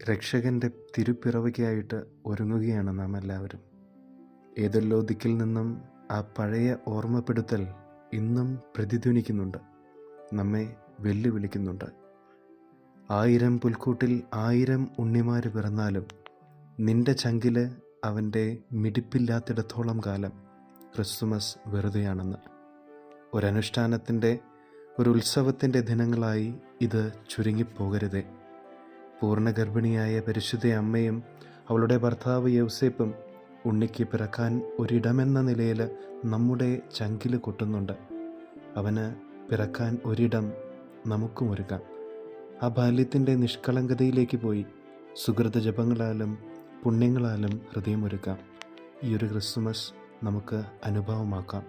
രക്ഷകൻ്റെ തിരുപ്പിറവിക്കായിട്ട് ഒരുങ്ങുകയാണ് നാം എല്ലാവരും. ഏതെല്ലോ ദിക്കിൽ നിന്നും ആ പഴയ ഓർമ്മപ്പെടുത്തൽ ഇന്നും പ്രതിധ്വനിക്കുന്നുണ്ട്, നമ്മെ വെല്ലുവിളിക്കുന്നുണ്ട്. 1000 പുൽക്കൂട്ടിൽ 1000 ഉണ്ണിമാർ പിറന്നാലും നിന്റെ ചങ്കില് അവൻ്റെ മിടിപ്പില്ലാത്തിടത്തോളം കാലം ക്രിസ്തുമസ് വെറുതെയാണെന്ന്. ഒരനുഷ്ഠാനത്തിൻ്റെ, ഒരു ഉത്സവത്തിൻ്റെ ദിനങ്ങളായി ഇത് ചുരുങ്ങിപ്പോകരുതേ. പൂർണ്ണഗർഭിണിയായ പരിശുദ്ധ അമ്മയും അവളുടെ ഭർത്താവ് യൗസേപ്പും ഉണ്ണിക്ക് പിറക്കാൻ ഒരിടമെന്ന നിലയിൽ നമ്മുടെ ചങ്കില് കൊട്ടുന്നുണ്ട്. അവന് പിറക്കാൻ ഒരിടം നമുക്കും ഒരുക്കാം. ആ ബാല്യത്തിൻ്റെ നിഷ്കളങ്കതയിലേക്ക് പോയി സുഹൃത ജപങ്ങളാലും പുണ്യങ്ങളാലും ഹൃദയമൊരുക്കാം. ഈ ഒരു ക്രിസ്തുമസ് നമുക്ക് അനുഭവമാക്കാം.